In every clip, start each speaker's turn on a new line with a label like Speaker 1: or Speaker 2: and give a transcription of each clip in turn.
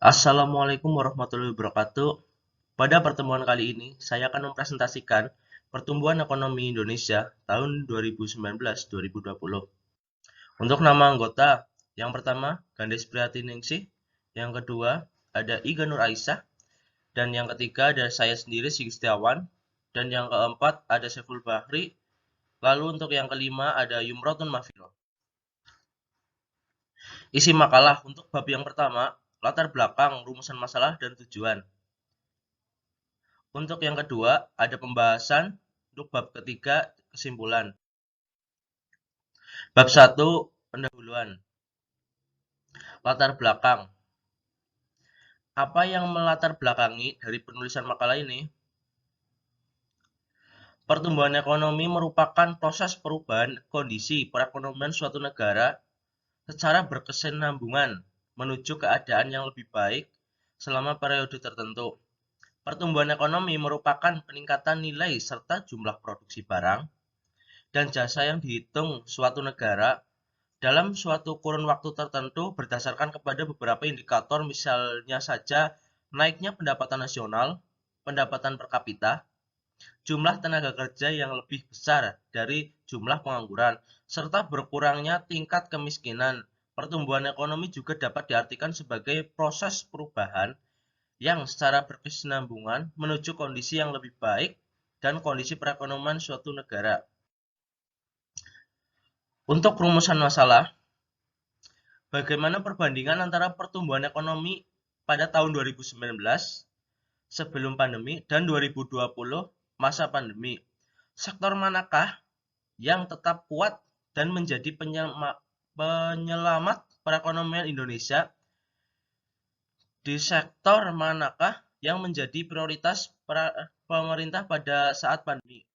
Speaker 1: Assalamualaikum warahmatullahi wabarakatuh. Pada pertemuan kali ini, saya akan mempresentasikan pertumbuhan ekonomi Indonesia tahun 2019-2020. Untuk nama anggota, yang pertama, Gandes Priatiningsih, yang kedua, ada Iga Nur Aisyah, dan yang ketiga ada saya sendiri, Sigit Setiawan, dan yang keempat ada Saiful Bahri, lalu untuk yang kelima ada Yumrotun Mafiro. Isi makalah untuk bab yang pertama, latar belakang, rumusan masalah, dan tujuan. Untuk yang kedua, ada pembahasan. Untuk bab ketiga, kesimpulan. Bab 1, pendahuluan. Latar belakang. Apa yang melatar belakangi dari penulisan makalah ini? Pertumbuhan ekonomi merupakan proses perubahan kondisi perekonomian suatu negara secara berkesinambungan menuju keadaan yang lebih baik selama periode tertentu. Pertumbuhan ekonomi merupakan peningkatan nilai serta jumlah produksi barang dan jasa yang dihitung suatu negara dalam suatu kurun waktu tertentu berdasarkan kepada beberapa indikator, misalnya saja naiknya pendapatan nasional, pendapatan per kapita, jumlah tenaga kerja yang lebih besar dari jumlah pengangguran, serta berkurangnya tingkat kemiskinan. Pertumbuhan ekonomi juga dapat diartikan sebagai proses perubahan yang secara berkesinambungan menuju kondisi yang lebih baik dan kondisi perekonomian suatu negara. Untuk rumusan masalah, bagaimana perbandingan antara pertumbuhan ekonomi pada tahun 2019 sebelum pandemi dan 2020 masa pandemi? Sektor manakah yang tetap kuat dan menjadi penyelamat perekonomian Indonesia? Di sektor manakah yang menjadi prioritas pemerintah pada saat pandemi?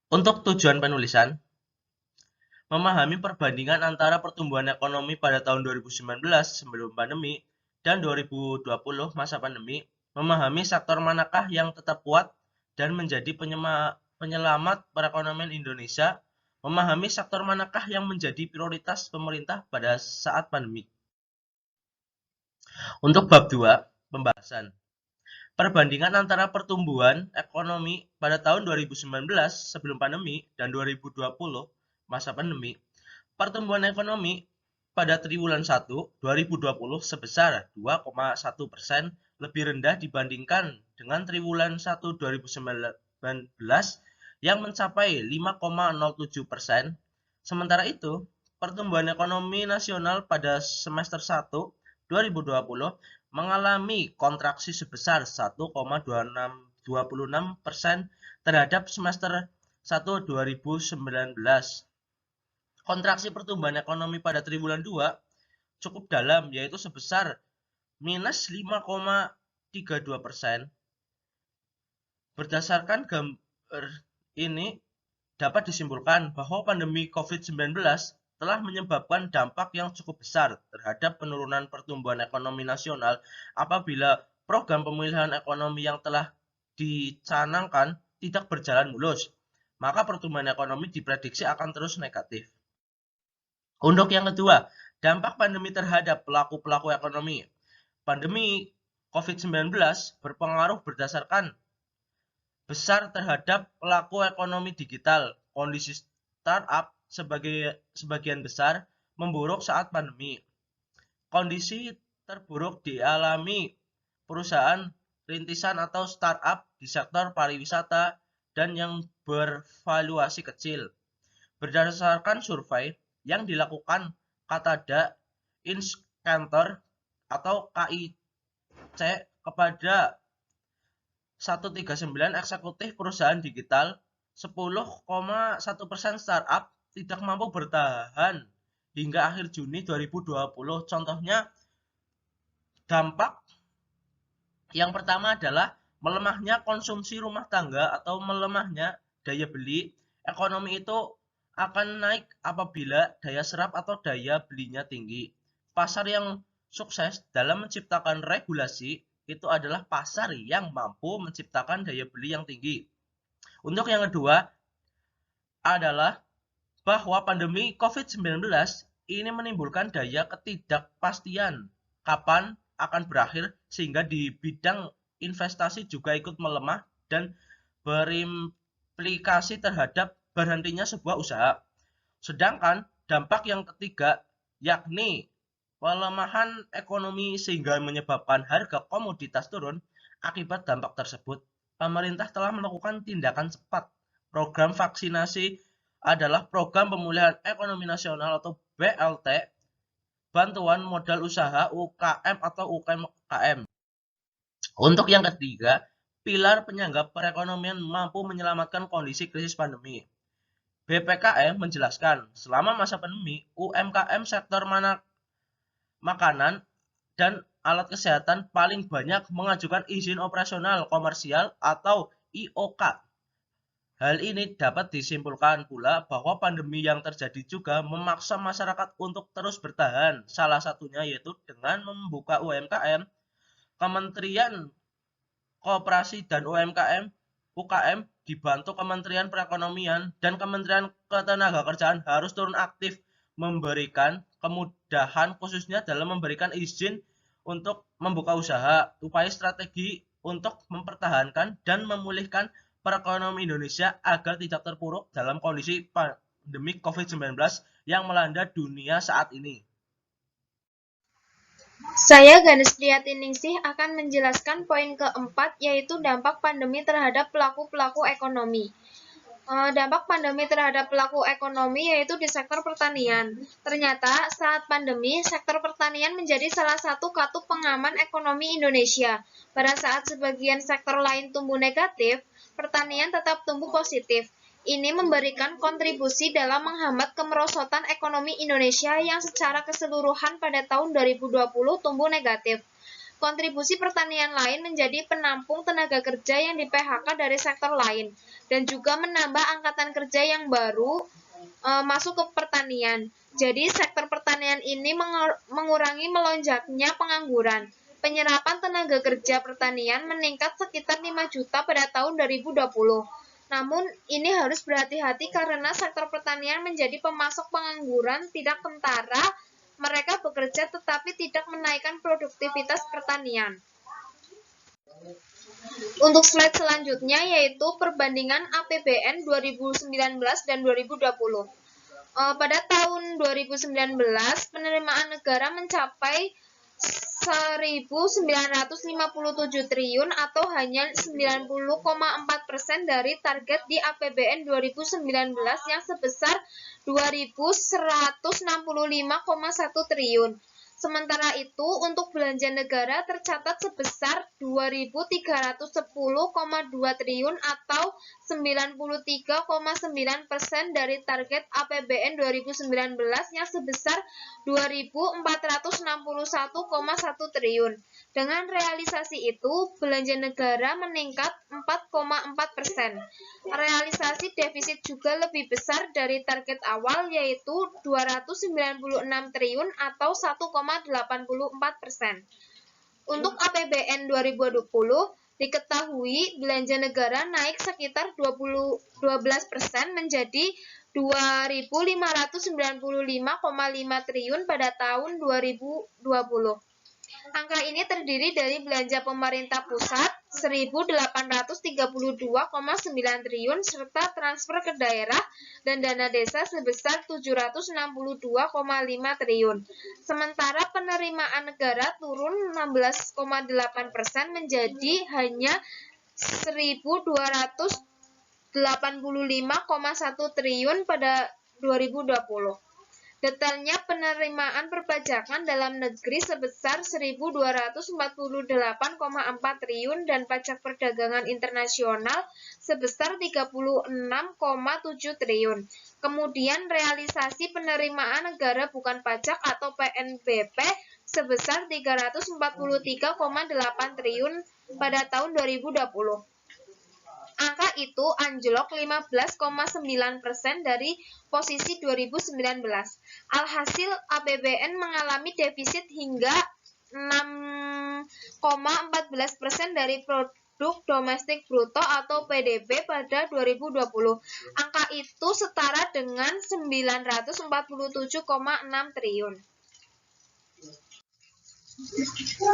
Speaker 1: Untuk tujuan penulisan, memahami perbandingan antara pertumbuhan ekonomi pada tahun 2019 sebelum pandemi dan 2020 masa pandemi, memahami sektor manakah yang tetap kuat dan menjadi penyelamat perekonomian Indonesia, memahami sektor manakah yang menjadi prioritas pemerintah pada saat pandemi. Untuk bab 2, pembahasan. Perbandingan antara pertumbuhan ekonomi pada tahun 2019 sebelum pandemi dan 2020 masa pandemi. Pertumbuhan ekonomi pada triwulan 1 2020 sebesar 2,1%, lebih rendah dibandingkan dengan triwulan 1 2019 yang mencapai 5,07%. Sementara itu, pertumbuhan ekonomi nasional pada semester 1 2020 mengalami kontraksi sebesar 1,26% terhadap semester 1 2019. Kontraksi pertumbuhan ekonomi pada triwulan 2 cukup dalam, yaitu sebesar minus 5,32%. Berdasarkan gambar ini, dapat disimpulkan bahwa pandemi COVID-19 telah menyebabkan dampak yang cukup besar terhadap penurunan pertumbuhan ekonomi nasional apabila program pemulihan ekonomi yang telah dicanangkan tidak berjalan mulus, maka pertumbuhan ekonomi diprediksi akan terus negatif. Untuk yang kedua, dampak pandemi terhadap pelaku-pelaku ekonomi. Pandemi COVID-19 berpengaruh berdasarkan besar terhadap pelaku ekonomi digital. Kondisi startup sebagian besar memburuk saat pandemi. Kondisi terburuk dialami perusahaan rintisan atau startup di sektor pariwisata dan yang bervaluasi kecil. Berdasarkan survei yang dilakukan Katada Inscantor atau KIC kepada 139 eksekutif perusahaan digital, 10,1% startup tidak mampu bertahan hingga akhir Juni 2020. Contohnya, dampak yang pertama adalah melemahnya konsumsi rumah tangga atau melemahnya daya beli. Ekonomi itu akan naik apabila daya serap atau daya belinya tinggi. Pasar yang sukses dalam menciptakan regulasi itu adalah pasar yang mampu menciptakan daya beli yang tinggi. Untuk yang kedua adalah bahwa pandemi COVID-19 ini menimbulkan daya ketidakpastian kapan akan berakhir sehingga di bidang investasi juga ikut melemah dan berimplikasi terhadap berhentinya sebuah usaha. Sedangkan dampak yang ketiga yakni pelemahan ekonomi sehingga menyebabkan harga komoditas turun. Akibat dampak tersebut, pemerintah telah melakukan tindakan cepat. Program vaksinasi adalah program pemulihan ekonomi nasional atau BLT, bantuan modal usaha UKM atau UMKM. Untuk yang ketiga, pilar penyangga perekonomian mampu menyelamatkan kondisi krisis pandemi. BPKM menjelaskan, selama masa pandemi, UMKM sektor makanan dan alat kesehatan paling banyak mengajukan izin operasional komersial atau IOK. Hal ini dapat disimpulkan pula bahwa pandemi yang terjadi juga memaksa masyarakat untuk terus bertahan. Salah satunya yaitu dengan membuka UMKM. Kementerian Koperasi dan UKM dibantu Kementerian Perekonomian dan Kementerian Ketenagakerjaan harus turun aktif memberikan kemudahan khususnya dalam memberikan izin untuk membuka usaha, upaya strategi untuk mempertahankan dan memulihkan perekonomian Indonesia agar tidak terpuruk dalam kondisi pandemi COVID-19 yang melanda dunia saat ini.
Speaker 2: Saya Ganes Priatiningsih akan menjelaskan poin keempat, yaitu dampak pandemi terhadap pelaku-pelaku ekonomi. Dampak pandemi terhadap pelaku ekonomi yaitu di sektor pertanian. Ternyata saat pandemi, sektor pertanian menjadi salah satu katup pengaman ekonomi Indonesia. Pada saat sebagian sektor lain tumbuh negatif, pertanian tetap tumbuh positif. Ini memberikan kontribusi dalam menghambat kemerosotan ekonomi Indonesia yang secara keseluruhan pada tahun 2020 tumbuh negatif. Kontribusi pertanian lain menjadi penampung tenaga kerja yang di-PHK dari sektor lain dan juga menambah angkatan kerja yang baru masuk ke pertanian. Jadi sektor pertanian ini mengurangi melonjaknya pengangguran. Penyerapan tenaga kerja pertanian meningkat sekitar 5 juta pada tahun 2020. Namun, ini harus berhati-hati karena sektor pertanian menjadi pemasok pengangguran tidak kentara. Mereka bekerja tetapi tidak menaikkan produktivitas pertanian. Untuk slide selanjutnya yaitu perbandingan APBN 2019 dan 2020. Pada tahun 2019, penerimaan negara mencapai 1.957 triliun atau hanya 90,4% dari target di APBN 2019 yang sebesar 2.165,1 triliun. Sementara itu, untuk belanja negara tercatat sebesar 2.310,2 triliun atau 93,9% dari target APBN 2019 yang sebesar 2.461,1 triliun. Dengan realisasi itu, belanja negara meningkat 4,4%. Realisasi defisit juga lebih besar dari target awal yaitu 296 triliun atau 1,84%. Untuk APBN 2020, diketahui belanja negara naik sekitar 12% menjadi 2.595,5 triliun pada tahun 2020. Angka ini terdiri dari belanja pemerintah pusat 1.832,9 triliun serta transfer ke daerah dan dana desa sebesar 762,5 triliun. Sementara penerimaan negara turun 16,8% menjadi hanya 1.285,1 triliun pada 2020. Detailnya penerimaan perpajakan dalam negeri sebesar 1.248,4 triliun dan pajak perdagangan internasional sebesar 36,7 triliun. Kemudian realisasi penerimaan negara bukan pajak atau PNBP sebesar 343,8 triliun pada tahun 2020. Angka itu anjlok 15,9% dari posisi 2019. Alhasil APBN mengalami defisit hingga 6,14% dari produk domestik bruto atau PDB pada 2020. Angka itu setara dengan 947,6 triliun.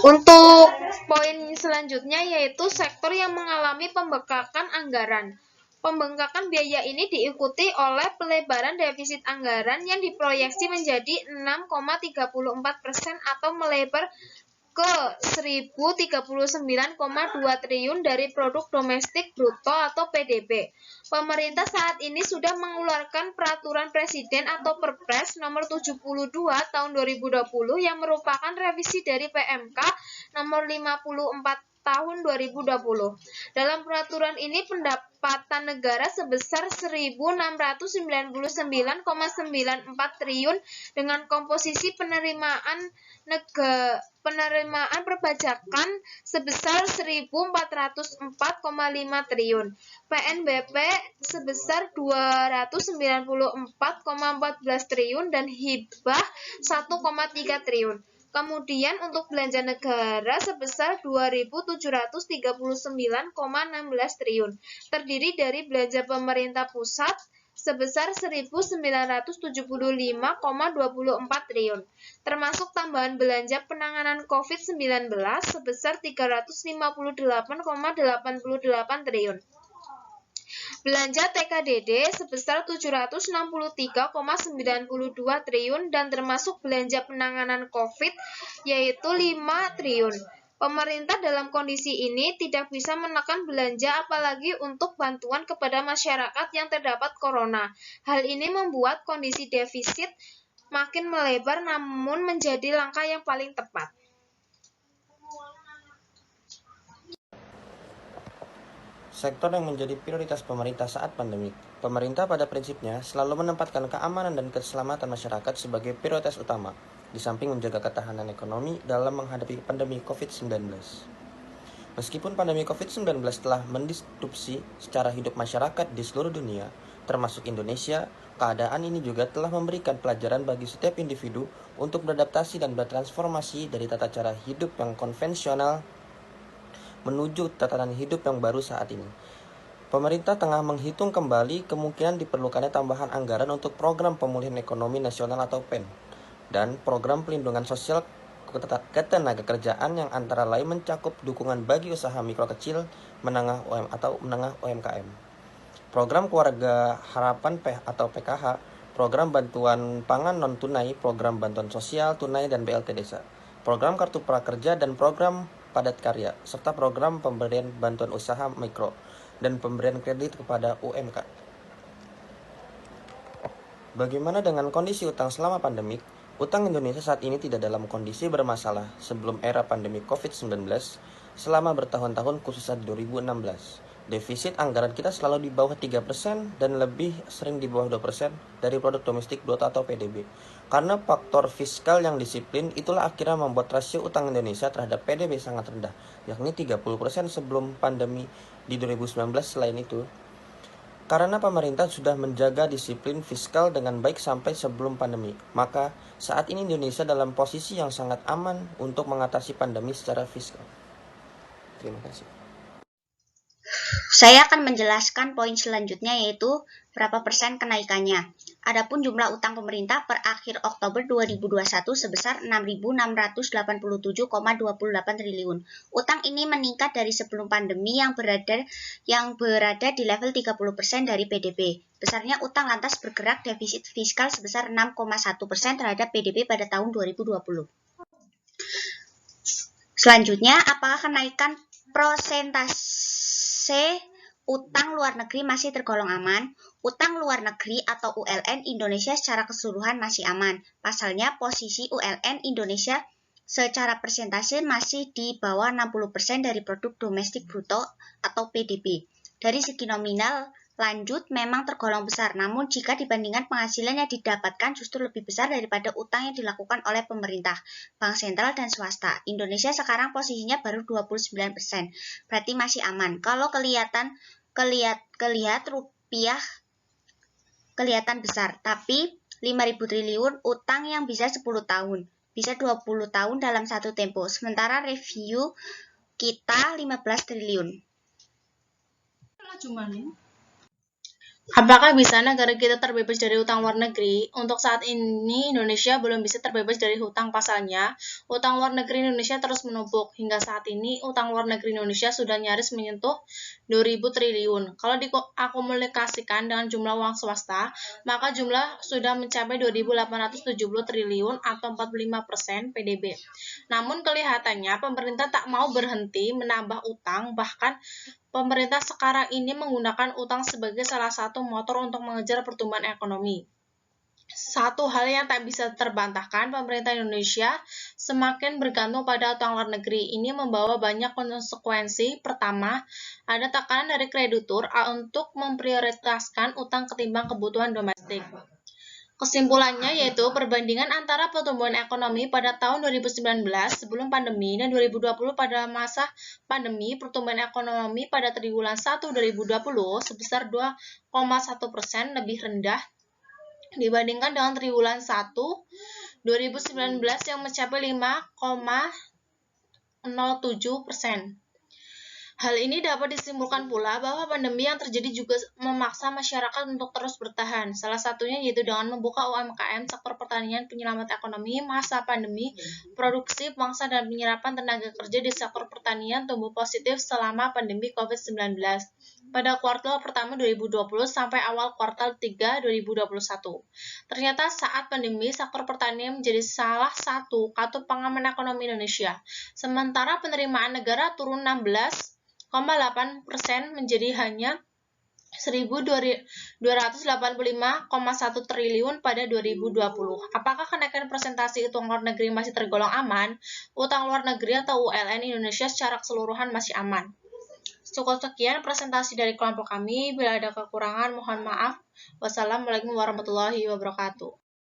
Speaker 2: Untuk poin selanjutnya yaitu sektor yang mengalami pembengkakan anggaran. Pembengkakan biaya ini diikuti oleh pelebaran defisit anggaran yang diproyeksi menjadi 6,34% atau melebar ke 1039,2 triliun dari produk domestik bruto atau PDB. Pemerintah saat ini sudah mengeluarkan peraturan presiden atau Perpres nomor 72 tahun 2020 yang merupakan revisi dari PMK nomor 54 tahun 2020. Dalam peraturan ini pendapatan negara sebesar 1.699,94 triliun dengan komposisi penerimaan perpajakan sebesar 1.404,5 triliun, PNBP sebesar 294,14 triliun dan hibah 1,3 triliun. Kemudian untuk belanja negara sebesar 2.739,16 triliun, terdiri dari belanja pemerintah pusat sebesar 1.975,24 triliun, termasuk tambahan belanja penanganan COVID-19 sebesar 358,88 triliun. Belanja TKDD sebesar 763,92 triliun dan termasuk belanja penanganan COVID yaitu 5 triliun. Pemerintah dalam kondisi ini tidak bisa menekan belanja apalagi untuk bantuan kepada masyarakat yang terdapat corona. Hal ini membuat kondisi defisit makin melebar namun menjadi langkah yang paling tepat.
Speaker 3: Sektor yang menjadi prioritas pemerintah saat pandemi. Pemerintah pada prinsipnya selalu menempatkan keamanan dan keselamatan masyarakat sebagai prioritas utama, di samping menjaga ketahanan ekonomi dalam menghadapi pandemi COVID-19. Meskipun pandemi COVID-19 telah mendisrupsi secara hidup masyarakat di seluruh dunia, termasuk Indonesia, keadaan ini juga telah memberikan pelajaran bagi setiap individu untuk beradaptasi dan bertransformasi dari tata cara hidup yang konvensional menuju tatanan hidup yang baru saat ini. Pemerintah tengah menghitung kembali kemungkinan diperlukannya tambahan anggaran untuk program pemulihan ekonomi nasional atau PEN dan program pelindungan sosial ketenagakerjaan yang antara lain mencakup dukungan bagi usaha mikro kecil, menengah UMKM, program keluarga harapan atau PKH, program bantuan pangan non tunai, program bantuan sosial tunai dan BLT desa, program kartu prakerja dan program padat karya, serta program pemberian bantuan usaha mikro dan pemberian kredit kepada UMK. Bagaimana dengan kondisi utang selama pandemik? Utang Indonesia saat ini tidak dalam kondisi bermasalah sebelum era pandemi COVID-19 selama bertahun-tahun khususnya di 2016. Defisit anggaran kita selalu di bawah 3% dan lebih sering di bawah 2% dari produk domestik bruto atau PDB. Karena faktor fiskal yang disiplin, itulah akhirnya membuat rasio utang Indonesia terhadap PDB sangat rendah, yakni 30% sebelum pandemi di 2019. Selain itu, karena pemerintah sudah menjaga disiplin fiskal dengan baik sampai sebelum pandemi, maka saat ini Indonesia dalam posisi yang sangat aman untuk mengatasi pandemi secara fiskal. Terima kasih.
Speaker 4: Saya akan menjelaskan poin selanjutnya yaitu berapa persen kenaikannya. Adapun jumlah utang pemerintah per akhir Oktober 2021 sebesar 6.687,28 triliun. Utang ini meningkat dari sebelum pandemi yang berada di level 30% dari PDB. Besarnya utang lantas bergerak defisit fiskal sebesar 6,1% terhadap PDB pada tahun 2020. Selanjutnya, apakah kenaikan persentase utang luar negeri masih tergolong aman? Utang luar negeri atau ULN Indonesia secara keseluruhan masih aman. Pasalnya, posisi ULN Indonesia secara persentase masih di bawah 60% dari produk domestik bruto atau PDB. Dari segi nominal, lanjut memang tergolong besar, namun jika dibandingkan penghasilan yang didapatkan justru lebih besar daripada utang yang dilakukan oleh pemerintah, bank sentral, dan swasta. Indonesia sekarang posisinya baru 29%, berarti masih aman. Kalau kelihatan rupiah kelihatan besar, tapi 5.000 triliun utang yang bisa 10 tahun, bisa 20 tahun dalam satu tempo. Sementara review kita 15 triliun.
Speaker 2: Apakah bisa negara kita terbebas dari utang luar negeri? Untuk saat ini, Indonesia belum bisa terbebas dari hutang. Pasalnya, utang luar negeri Indonesia terus menumpuk. Hingga saat ini, utang luar negeri Indonesia sudah nyaris menyentuh 2.000 triliun. Kalau diakumulasikan dengan jumlah uang swasta, maka jumlah sudah mencapai 2.870 triliun atau 45% PDB. Namun kelihatannya pemerintah tak mau berhenti menambah utang, bahkan pemerintah sekarang ini menggunakan utang sebagai salah satu motor untuk mengejar pertumbuhan ekonomi. Satu hal yang tak bisa terbantahkan, pemerintah Indonesia semakin bergantung pada utang luar negeri. Ini membawa banyak konsekuensi. Pertama, ada tekanan dari kreditur untuk memprioritaskan utang ketimbang kebutuhan domestik. Kesimpulannya yaitu perbandingan antara pertumbuhan ekonomi pada tahun 2019 sebelum pandemi dan 2020 pada masa pandemi, pertumbuhan ekonomi pada triwulan 1 2020 sebesar 2,1% lebih rendah dibandingkan dengan triwulan 1 2019 yang mencapai 5,07%. Hal ini dapat disimpulkan pula bahwa pandemi yang terjadi juga memaksa masyarakat untuk terus bertahan. Salah satunya yaitu dengan membuka UMKM, sektor pertanian, penyelamat ekonomi. Masa pandemi, produksi, pemangsa, dan penyerapan tenaga kerja di sektor pertanian tumbuh positif selama pandemi COVID-19 pada kuartal pertama 2020 sampai awal kuartal 3 2021. Ternyata saat pandemi, sektor pertanian menjadi salah satu katup pengaman ekonomi Indonesia. Sementara penerimaan negara turun 16,8% menjadi hanya 1.285,1 triliun pada 2020. Apakah kenaikan presentasi utang luar negeri masih tergolong aman? Utang luar negeri atau ULN Indonesia secara keseluruhan masih aman. Cukup sekian presentasi dari kelompok kami. Bila ada kekurangan, mohon maaf. Wassalamualaikum warahmatullahi wabarakatuh.